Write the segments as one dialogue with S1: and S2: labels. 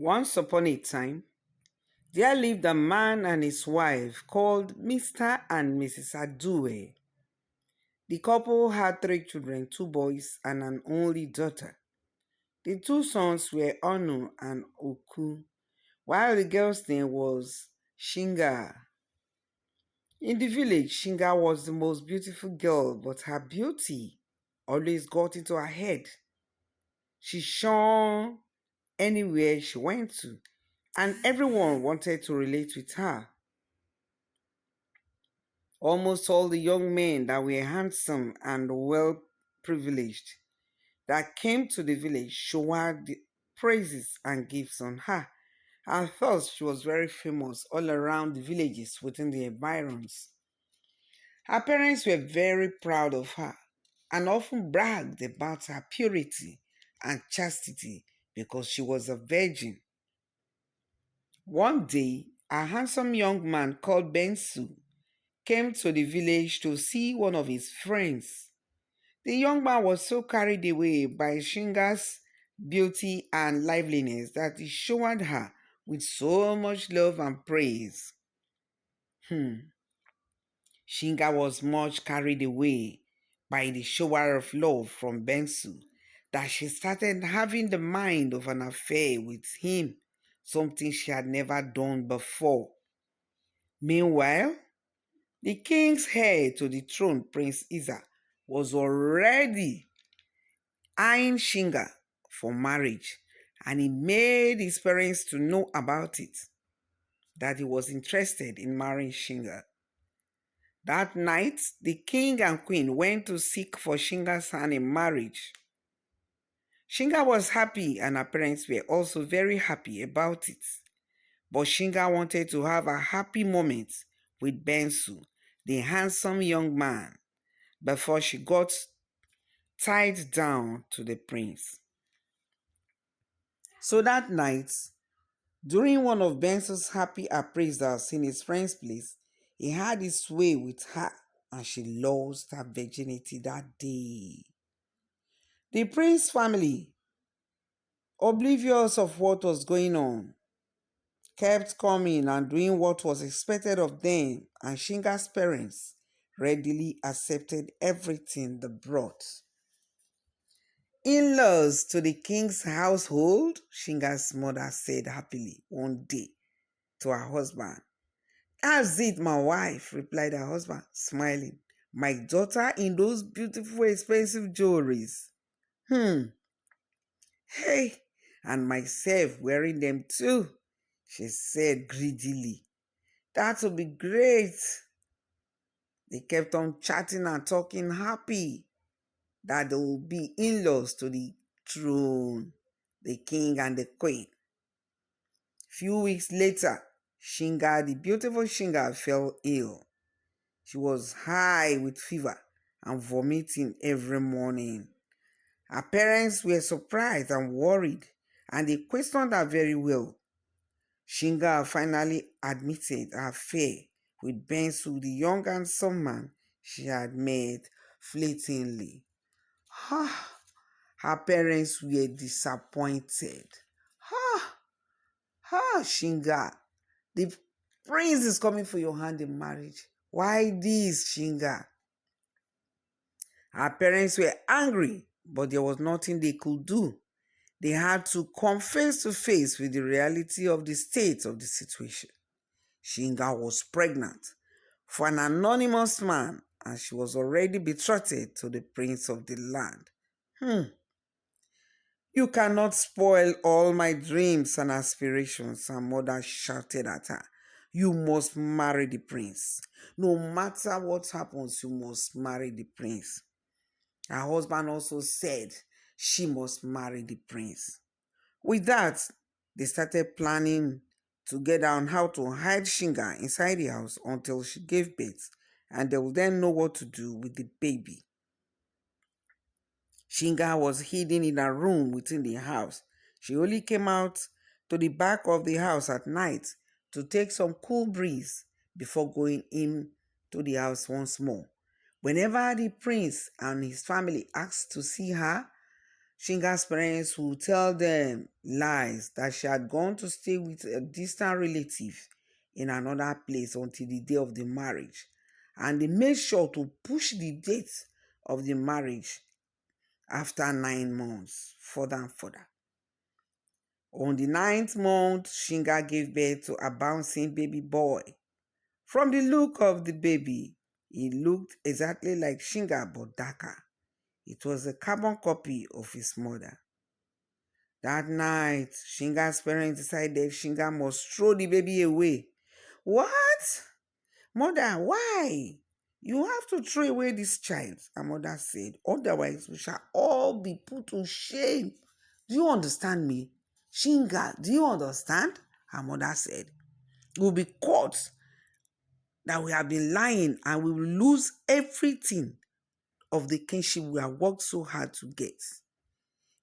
S1: Once upon a time, there lived a man and his wife called Mr. and Mrs. Adue. The couple had three children, two boys and an only daughter. The two sons were Onu and Oku, while the girl's name was Shinga. In the village, Shinga was the most beautiful girl, but her beauty always got into her head. She shone anywhere she went to, and everyone wanted to relate with her. Almost all the young men that were handsome and well privileged that came to the village showered the praises and gifts on her. And thus she was very famous all around the villages within the environs. Her parents were very proud of her and often bragged about her purity and chastity because she was a virgin. One day, a handsome young man called Bensu came to the village to see one of his friends. The young man was so carried away by Shinga's beauty and liveliness that he showered her with so much love and praise. Hmm. Shinga was much carried away by the shower of love from Bensu that she started having the mind of an affair with him, something she had never done before. Meanwhile, the king's heir to the throne, Prince Isa, was already eyeing Shinga for marriage, and he made his parents to know about it, that he was interested in marrying Shinga. That night, the king and queen went to seek for Shinga's hand in marriage. Shinga was happy, and her parents were also very happy about it. But Shinga wanted to have a happy moment with Bensu, the handsome young man, before she got tied down to the prince. So that night, during one of Bensu's happy appraisals in his friend's place, he had his way with her and she lost her virginity that day. The prince's family, oblivious of what was going on, kept coming and doing what was expected of them, and Shinga's parents readily accepted everything they brought. In-laws to the king's household, Shinga's mother said happily one day to her husband. "That's it, my wife," replied her husband, smiling. "My daughter in those beautiful, expensive jewelries. Hmm, hey, and myself wearing them too," she said greedily. "That will be great." They kept on chatting and talking happy that they will be in-laws to the throne, the king and the queen. Few weeks later, Shinga, the beautiful Shinga, fell ill. She was high with fever and vomiting every morning. Her parents were surprised and worried, and they questioned her very well. Shinga finally admitted her affair with Bensu, the young handsome man she had met fleetingly. Her parents were disappointed. Shinga, the prince is coming for your hand in marriage. Why this, Shinga? Her parents were angry, but there was nothing they could do. They had to come face to face with the reality of the state of the situation. Shinga was pregnant for an anonymous man, and she was already betrothed to the prince of the land. "You cannot spoil all my dreams and aspirations," her mother shouted at her. "You must marry the prince. No matter what happens, you must marry the prince." Her husband also said she must marry the prince. With that, they started planning together on how to hide Shinga inside the house until she gave birth, and they will then know what to do with the baby. Shinga was hidden in a room within the house. She only came out to the back of the house at night to take some cool breeze before going in to the house once more. Whenever the prince and his family asked to see her, Shinga's parents would tell them lies that she had gone to stay with a distant relative in another place until the day of the marriage. And they made sure to push the date of the marriage after 9 months, further and further. On the ninth month, Shinga gave birth to a bouncing baby boy. From the look of the baby, he looked exactly like Shinga but darker. It was a carbon copy of his mother. That night, Shinga's parents decided Shinga must throw the baby away. What? Mother, why? You have to throw away this child, her mother said. Otherwise, we shall all be put to shame. Do you understand me? Shinga, do you understand? Her mother said. We'll be caught that we have been lying and we will lose everything of the kingship we have worked so hard to get.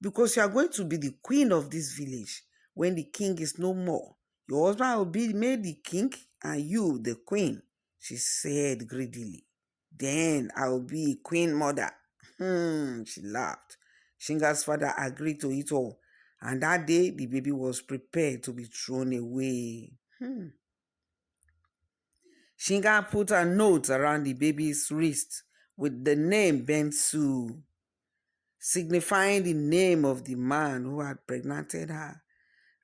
S1: Because you are going to be the queen of this village when the king is no more. Your husband will be made the king and you the queen, she said greedily. Then I will be a queen mother. She laughed. Shinga's father agreed to it all, and that day the baby was prepared to be thrown away. Shinga put a note around the baby's wrist with the name Bensu, signifying the name of the man who had pregnanted her,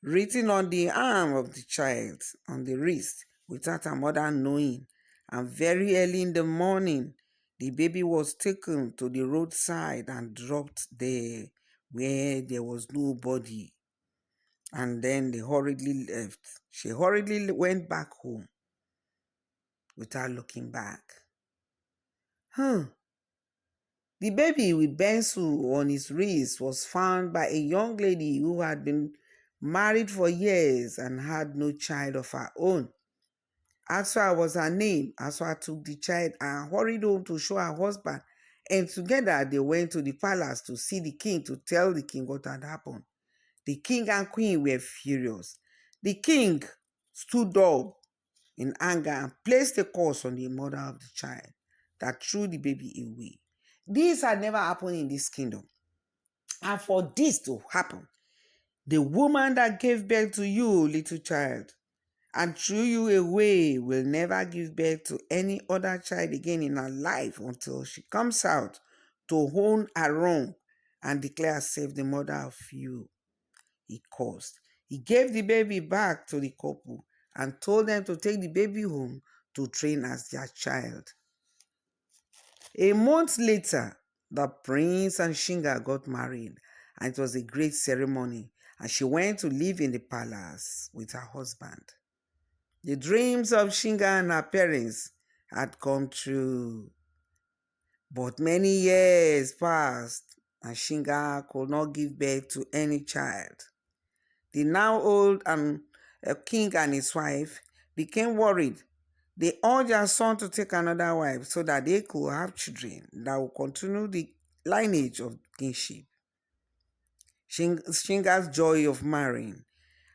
S1: written on the arm of the child, on the wrist, without her mother knowing. And very early in the morning, the baby was taken to the roadside and dropped there where there was nobody. And then they hurriedly left. She hurriedly went back home without looking back. The baby with Bensu on his wrist was found by a young lady who had been married for years and had no child of her own. Aswa was her name. Aswa took the child and hurried home to show her husband, and together they went to the palace to see the king to tell the king what had happened. The king and queen were furious. The king stood up in anger and placed a curse on the mother of the child that threw the baby away. This had never happened in this kingdom. And for this to happen, the woman that gave birth to you, little child, and threw you away will never give birth to any other child again in her life until she comes out to own her own and declare herself the mother of you. He cursed. He gave the baby back to the couple and told them to take the baby home to train as their child. A month later, the prince and Shinga got married, and it was a great ceremony, and she went to live in the palace with her husband. The dreams of Shinga and her parents had come true. But many years passed, and Shinga could not give birth to any child. The now old king and his wife became worried. They urged their son to take another wife so that they could have children that would continue the lineage of kingship. Shinga's joy of marrying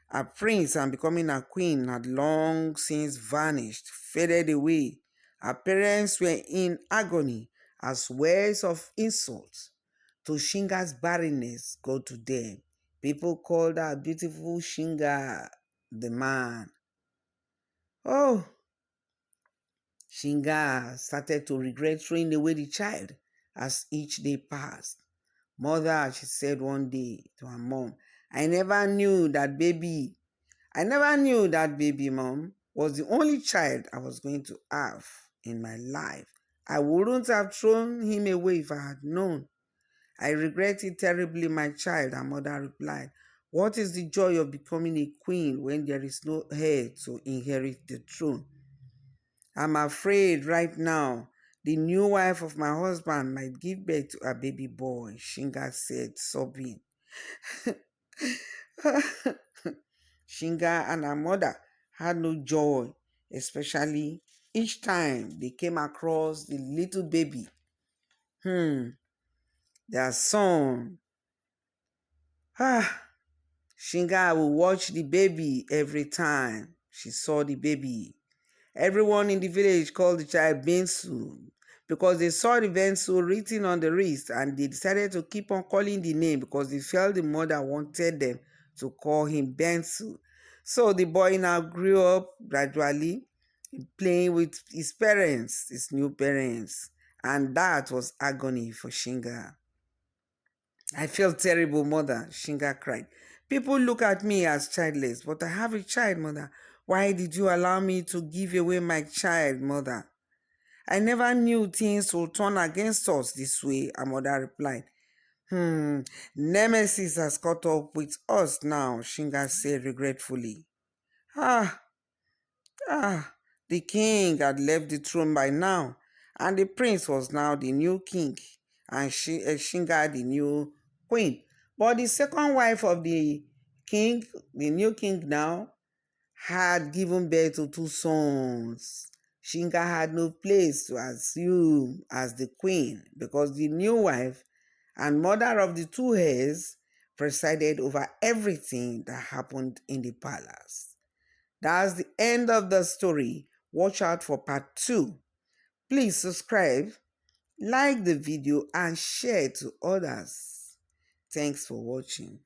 S1: a prince and becoming a queen had long since vanished, faded away. Her parents were in agony as words of insult to Shinga's barrenness got to them. People called her beautiful Shinga, the man. Oh, Shinga started to regret throwing away the child as each day passed. Mother, she said one day to her mom, I never knew that baby, Mom, was the only child I was going to have in my life. I wouldn't have thrown him away if I had known. I regret it terribly, my child, her mother replied. What is the joy of becoming a queen when there is no heir to inherit the throne? I'm afraid right now the new wife of my husband might give birth to a baby boy, Shinga said, sobbing. Shinga and her mother had no joy, especially each time they came across the little baby. Their son. Shinga would watch the baby every time she saw the baby. Everyone in the village called the child Bensu because they saw the Vensu written on the wrist, and they decided to keep on calling the name because they felt the mother wanted them to call him Bensu. So the boy now grew up gradually, playing with his parents, his new parents, and that was agony for Shinga. I feel terrible, mother, Shinga cried. People look at me as childless, but I have a child, mother. Why did you allow me to give away my child, mother? I never knew things would turn against us this way, her mother replied. Nemesis has caught up with us now, Shinga said regretfully. Ah, ah, the king had left the throne by now, and the prince was now the new king, and Shinga the new queen. But the second wife of the king, the new king now, had given birth to two sons. Shinga had no place to assume as the queen because the new wife and mother of the two heirs presided over everything that happened in the palace. That's the end of the story. Watch out for part 2. Please subscribe, like the video, and share to others. Thanks for watching.